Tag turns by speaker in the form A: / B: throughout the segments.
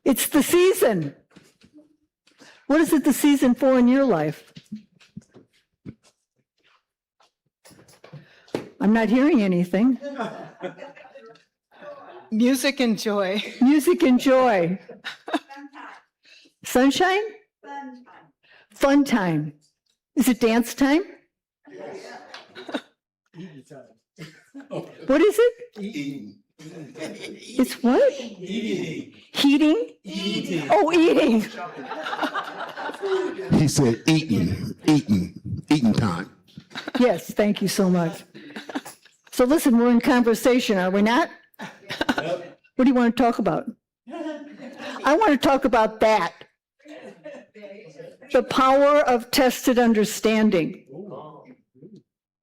A: It's the season. What is it the season for in your life? I'm not hearing anything.
B: Music and joy.
A: Music and joy. Sunshine? Fun time. Is it dance time? What is it?
C: Eating.
A: It's what?
C: Eating.
A: Heating?
C: Eating.
A: Oh, eating.
D: He said eating time.
A: Yes, thank you so much. So listen, we're in conversation, are we not?
C: Yep.
A: What do you want to talk about? I want to talk about that. The power of tested understanding.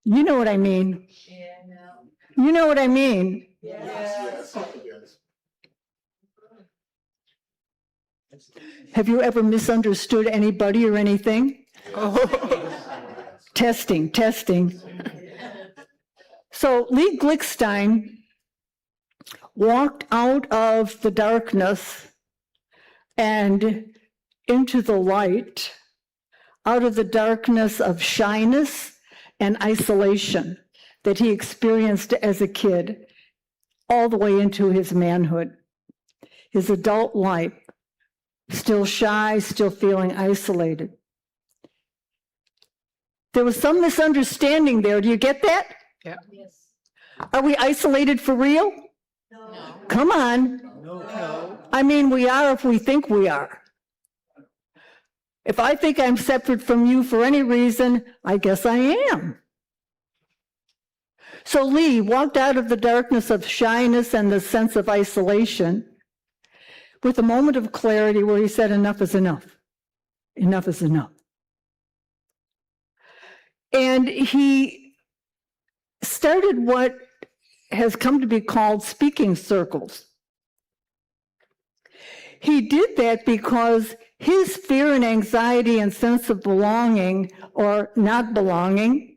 A: You know what I mean. You know what I mean.
C: Yes.
A: Have you ever misunderstood anybody or anything? Testing. So Lee Glickstein walked out of the darkness and into the light, out of the darkness of shyness and isolation that he experienced as a kid, all the way into his manhood, his adult life, still shy, still feeling isolated. There was some misunderstanding there. Do you get that?
B: Yeah.
A: Are we isolated for real?
E: No.
A: Come on.
C: No.
A: I mean, we are if we think we are. If I think I'm separate from you for any reason, I guess I am. So Lee walked out of the darkness of shyness and the sense of isolation with a moment of clarity where he said, enough is enough. Enough is enough. And he started what has come to be called speaking circles. He did that because his fear and anxiety and sense of belonging or not belonging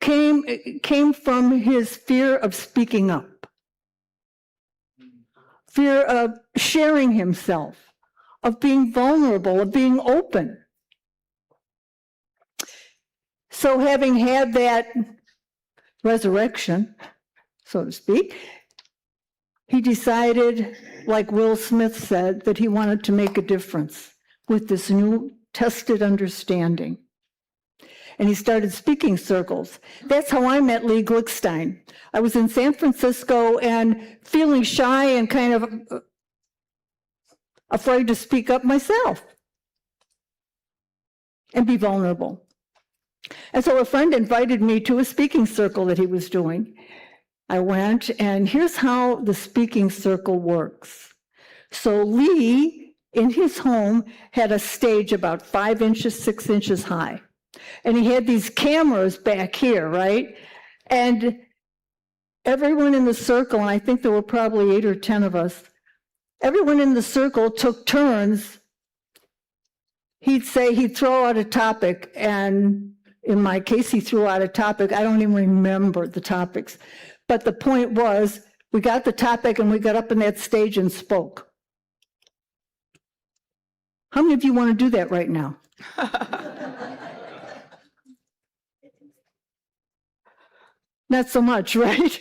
A: came from his fear of speaking up, fear of sharing himself, of being vulnerable, of being open. So having had that resurrection, so to speak, he decided, like Will Smith said, that he wanted to make a difference with this new tested understanding. And he started speaking circles. That's how I met Lee Glickstein. I was in San Francisco and feeling shy and kind of afraid to speak up myself and be vulnerable. And so a friend invited me to a speaking circle that he was doing. I went, and here's how the speaking circle works. So Lee, in his home, had a stage about 5 inches, 6 inches high. And he had these cameras back here, right? And everyone in the circle, and I think there were probably 8 or 10 of us, everyone in the circle took turns. He'd throw out a topic, and in my case, he threw out a topic. I don't even remember the topics. But the point was, we got the topic and we got up on that stage and spoke. How many of you want to do that right now? Not so much, right?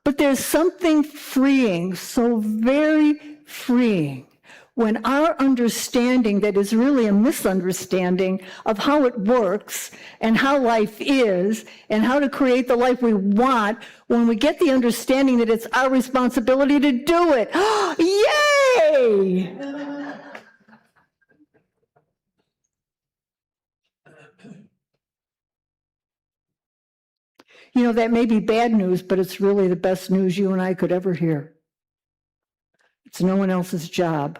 A: But there's something freeing, so very freeing, when our understanding that is really a misunderstanding of how it works and how life is and how to create the life we want, when we get the understanding that it's our responsibility to do it. Yay! You know, that may be bad news, but it's really the best news you and I could ever hear. It's no one else's job,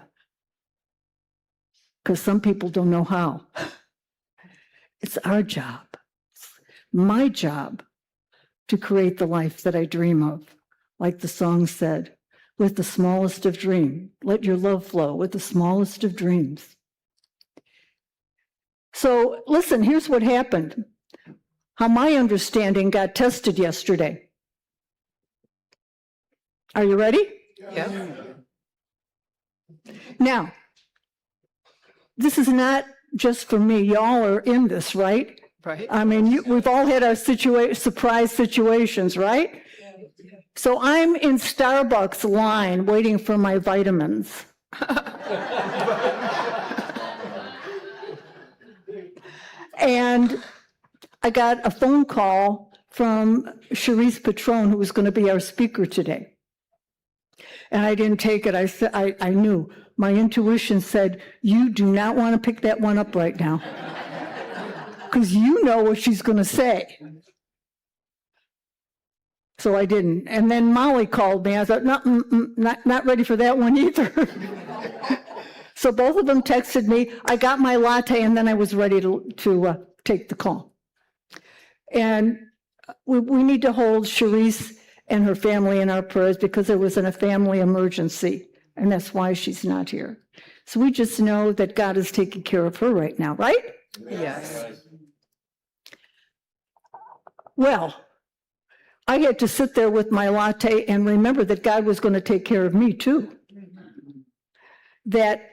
A: because some people don't know how. It's our job, it's my job, to create the life that I dream of. Like the song said, with the smallest of dreams, let your love flow with the smallest of dreams. So listen, here's what happened. How my understanding got tested yesterday. Are you ready?
B: Yeah.
A: Now, this is not just for me. Y'all are in this, right?
B: Right.
A: I mean, we've all had our surprise situations, right? So I'm in Starbucks line waiting for my vitamins. And I got a phone call from Cherise Patron, who was going to be our speaker today. And I didn't take it. I said, I knew. My intuition said, you do not want to pick that one up right now. Because you know what she's going to say. So I didn't. And then Molly called me. I thought, no, not ready for that one either. So both of them texted me. I got my latte, and then I was ready to take the call. And we need to hold Cherise and her family in our prayers because it was in a family emergency, and that's why she's not here. So we just know that God is taking care of her right now, right?
B: Yes.
A: Well, I had to sit there with my latte and remember that God was going to take care of me too. That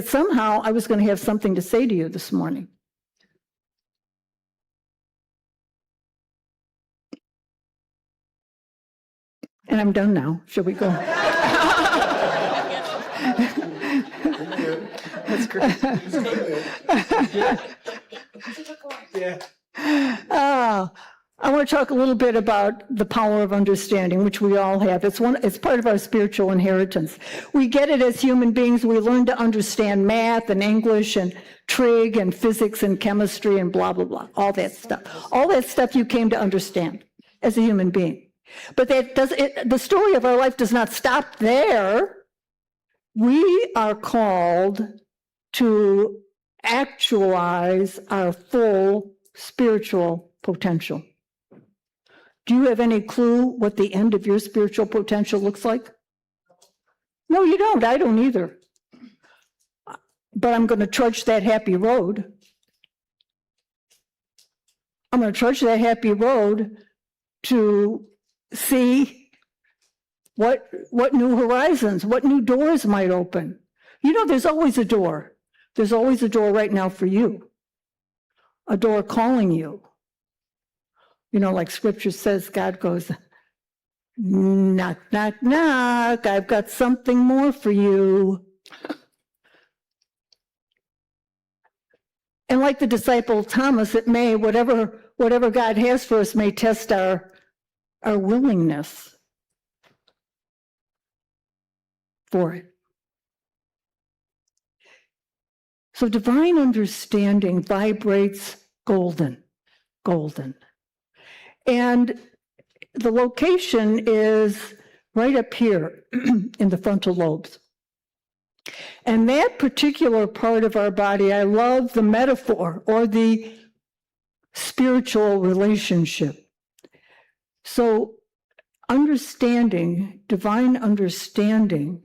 A: somehow I was going to have something to say to you this morning. And I'm done now. Shall we go?
B: That's great.
C: Yeah.
A: I want to talk a little bit about the power of understanding, which we all have. It's part of our spiritual inheritance. We get it as human beings. We learn to understand math and English and trig and physics and chemistry and blah, blah, blah, all that stuff. All that stuff you came to understand as a human being. But the story of our life does not stop there. We are called to actualize our full spiritual potential. Do you have any clue what the end of your spiritual potential looks like? No, you don't. I don't either. But I'm going to trudge that happy road. I'm going to trudge that happy road to see what new horizons, what new doors might open. You know, there's always a door. There's always a door right now for you. A door calling you. You know, like scripture says, God goes, knock, knock, knock, I've got something more for you. And like the disciple Thomas, it may, whatever God has for us may test our willingness for it. So divine understanding vibrates golden. And the location is right up here in the frontal lobes. And that particular part of our body, I love the metaphor or the spiritual relationship. So understanding, divine understanding,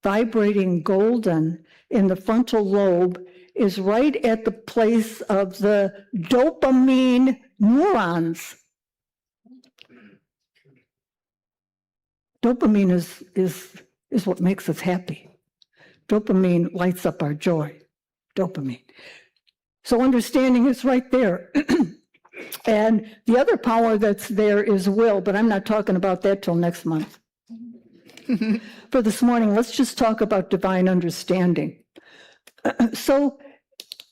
A: vibrating golden in the frontal lobe is right at the place of the dopamine neurons. Dopamine is what makes us happy. Dopamine lights up our joy. Dopamine. So understanding is right there. And the other power that's there is will, but I'm not talking about that till next month. For this morning, let's just talk about divine understanding. So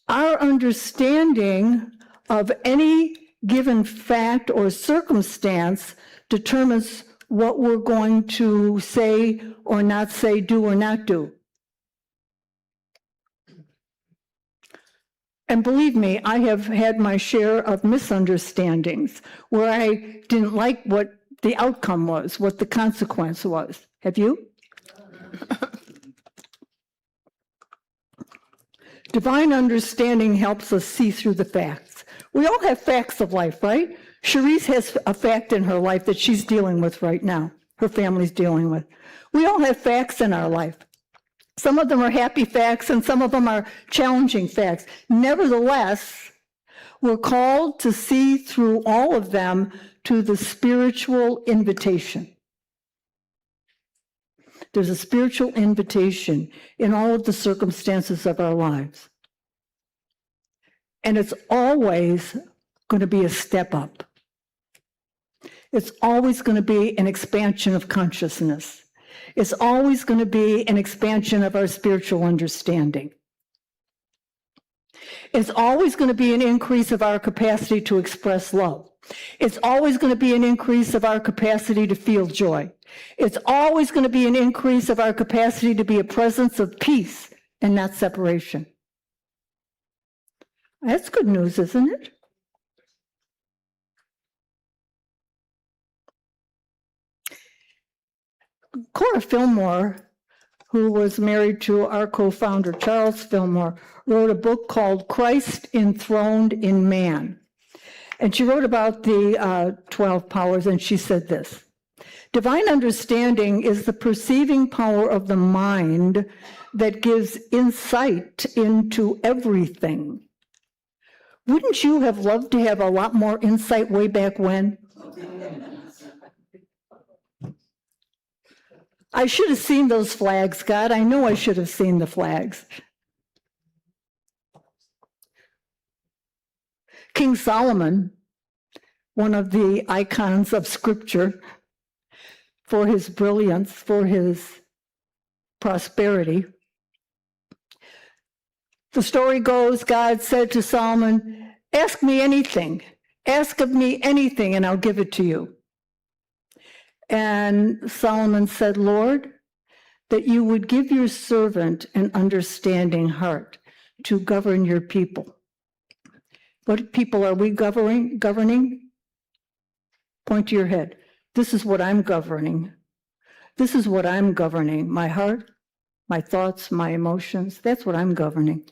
A: our understanding of any given fact or circumstance determines what we're going to say or not say, do or not do. And believe me, I have had my share of misunderstandings where I didn't like what the outcome was, what the consequence was. Have you? Divine understanding helps us see through the facts. We all have facts of life, right? Cherise has a fact in her life that she's dealing with right now, her family's dealing with. We all have facts in our life. Some of them are happy facts and some of them are challenging facts. Nevertheless, we're called to see through all of them to the spiritual invitation. There's a spiritual invitation in all of the circumstances of our lives. And it's always going to be a step up. It's always going to be an expansion of consciousness. It's always going to be an expansion of our spiritual understanding. It's always going to be an increase of our capacity to express love. It's always going to be an increase of our capacity to feel joy. It's always going to be an increase of our capacity to be a presence of peace and not separation. That's good news, isn't it? Cora Fillmore, who was married to our co-founder, Charles Fillmore, wrote a book called Christ Enthroned in Man. And she wrote about the 12 powers, and she said this: divine understanding is the perceiving power of the mind that gives insight into everything. Wouldn't you have loved to have a lot more insight way back when? I should have seen those flags, God. I know I should have seen the flags. King Solomon, one of the icons of Scripture, for his brilliance, for his prosperity. The story goes, God said to Solomon, ask me anything. Ask of me anything, and I'll give it to you. And Solomon said, Lord, that you would give your servant an understanding heart to govern your people. What people are we governing? Point to your head. This is what I'm governing. This is what I'm governing. My heart, my thoughts, my emotions. That's what I'm governing.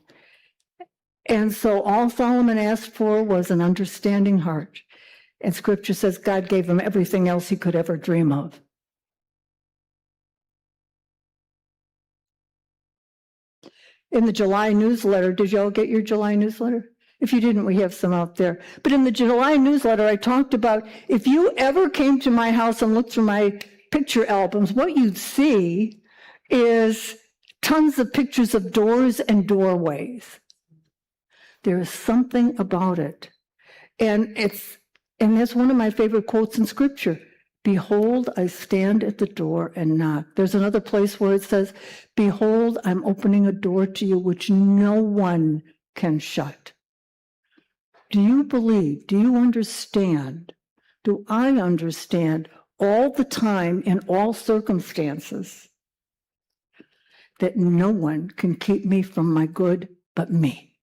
A: And so all Solomon asked for was an understanding heart. And Scripture says God gave him everything else he could ever dream of. In the July newsletter, did y'all get your July newsletter? If you didn't, we have some out there. But in the July newsletter, I talked about if you ever came to my house and looked through my picture albums, what you'd see is tons of pictures of doors and doorways. There is something about it. And that's one of my favorite quotes in Scripture. Behold, I stand at the door and knock. There's another place where it says, behold, I'm opening a door to you which no one can shut. Do you believe? Do you understand? Do I understand all the time in all circumstances that no one can keep me from my good but me?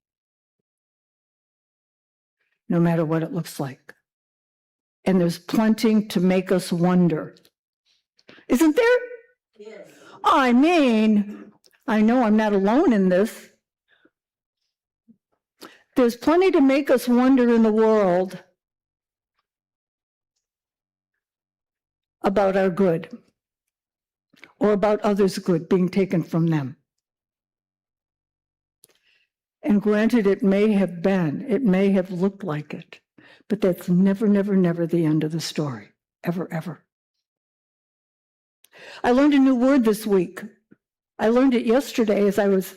A: No matter what it looks like. And there's plenty to make us wonder. Isn't there? Yes. I mean, I know I'm not alone in this. There's plenty to make us wonder in the world about our good or about others' good being taken from them. And granted, it may have looked like it, but that's never, never, never the end of the story. Ever, ever. I learned a new word this week. I learned it yesterday as I was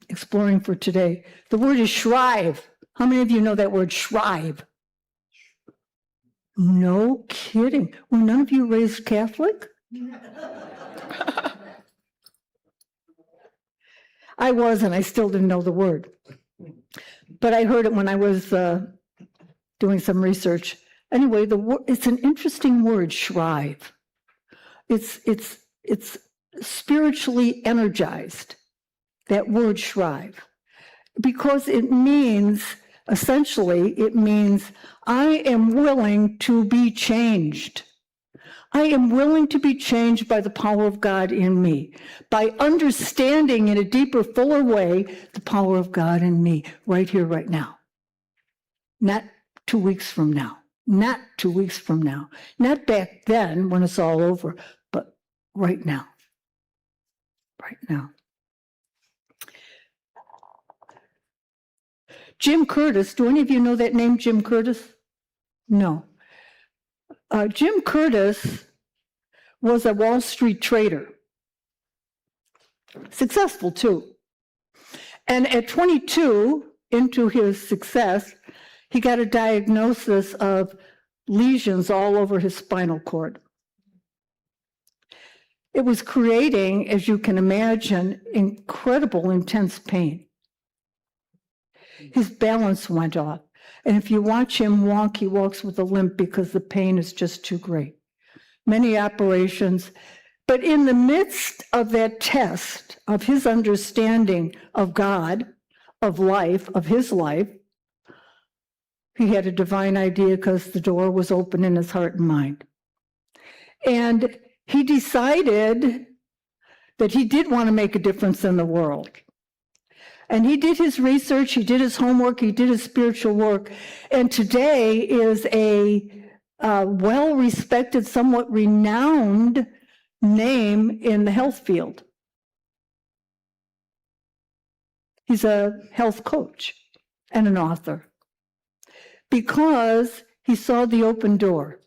A: exploring for today. The word is shrive. How many of you know that word, shrive? No kidding. Were none of you raised Catholic? I was, and I still didn't know the word. But I heard it when I was doing some research. Anyway, it's an interesting word, shrive. It's spiritually energized, that word shrive, because it means, essentially, it means I am willing to be changed. I am willing to be changed by the power of God in me, by understanding in a deeper, fuller way the power of God in me, right here, right now. Not 2 weeks from now, not 2 weeks from now, not back then when it's all over, but right now, right now. Jim Curtis, do any of you know that name, Jim Curtis? No. Jim Curtis was a Wall Street trader. Successful too. And at 22, into his success, he got a diagnosis of lesions all over his spinal cord. It was creating, as you can imagine, incredible, intense pain. His balance went off. And if you watch him walk, he walks with a limp because the pain is just too great. Many operations. But in the midst of that test of his understanding of God, of life, of his life, he had a divine idea because the door was open in his heart and mind. And he decided that he did want to make a difference in the world. And he did his research, he did his homework, he did his spiritual work, and today is a well-respected, somewhat renowned name in the health field. He's a health coach and an author because he saw the open door,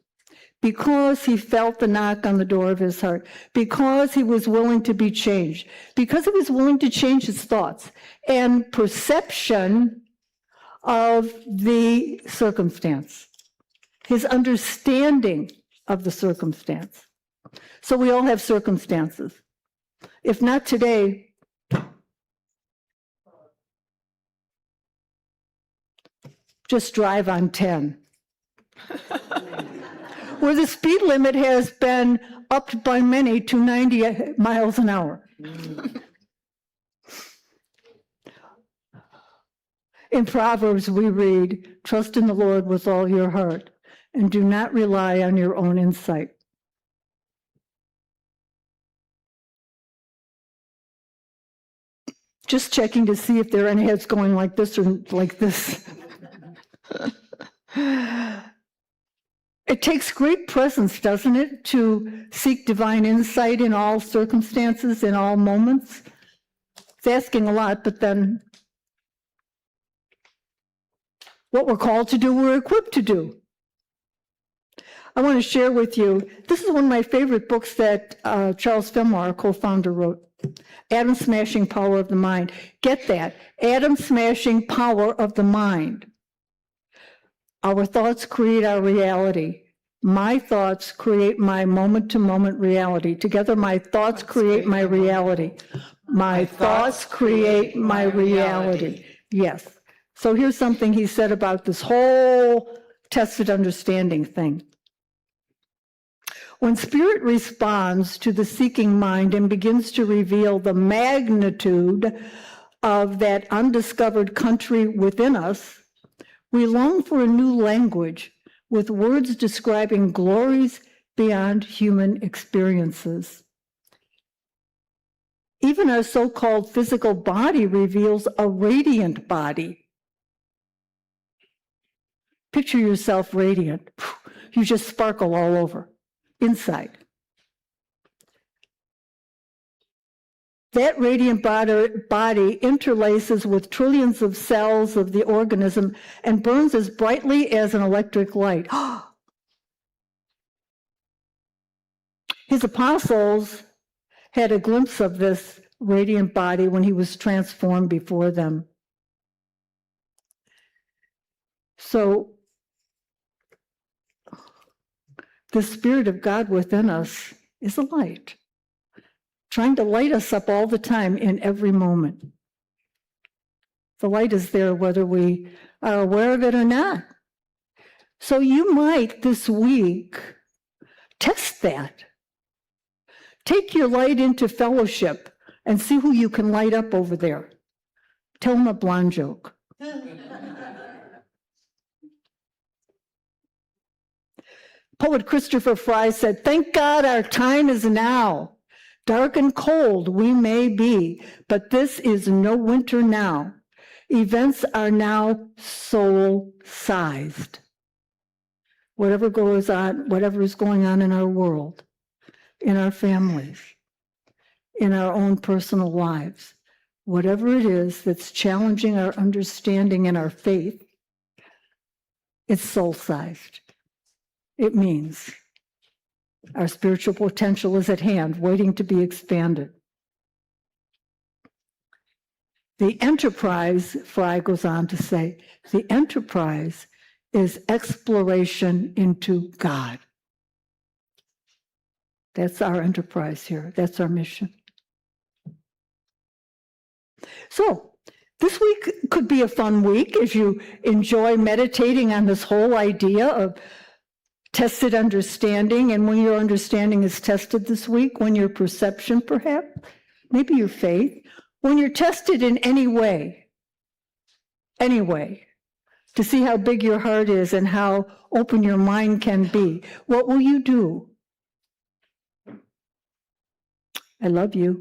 A: because he felt the knock on the door of his heart, because he was willing to be changed, because he was willing to change his thoughts and perception of the circumstance, his understanding of the circumstance. So we all have circumstances. If not today, just drive on 10. Where the speed limit has been upped by many to 90 miles an hour. In Proverbs, we read, "Trust in the Lord with all your heart, and do not rely on your own insight." Just checking to see if there are any heads going like this or like this. It takes great presence, doesn't it, to seek divine insight in all circumstances, in all moments? It's asking a lot, but then what we're called to do, we're equipped to do. I want to share with you, this is one of my favorite books that Charles Fillmore, our co-founder, wrote, Atom Smashing Power of the Mind. Get that, Atom Smashing Power of the Mind. Our thoughts create our reality. My thoughts create my moment-to-moment reality. Together, my thoughts create my reality. My thoughts create my reality. Yes. So here's something he said about this whole tested understanding thing. When spirit responds to the seeking mind and begins to reveal the magnitude of that undiscovered country within us, we long for a new language with words describing glories beyond human experiences. Even our so-called physical body reveals a radiant body. Picture yourself radiant. You just sparkle all over, inside. That radiant body interlaces with trillions of cells of the organism and burns as brightly as an electric light. His apostles had a glimpse of this radiant body when he was transformed before them. So, the Spirit of God within us is a light, trying to light us up all the time in every moment. The light is there whether we are aware of it or not. So you might this week test that. Take your light into fellowship and see who you can light up over there. Tell them a blonde joke. Poet Christopher Fry said, "Thank God our time is now. Dark and cold we may be, but this is no winter now. Events are now soul-sized." Whatever goes on, whatever is going on in our world, in our families, in our own personal lives, whatever it is that's challenging our understanding and our faith, it's soul-sized. It means Our spiritual potential is at hand, waiting to be expanded. The enterprise, Fry goes on to say, the enterprise is exploration into God. That's our enterprise here. That's our mission. So, this week could be a fun week as you enjoy meditating on this whole idea of tested understanding. And when your understanding is tested this week, when your perception perhaps, maybe your faith, when you're tested in any way, to see how big your heart is and how open your mind can be, what will you do? I love you.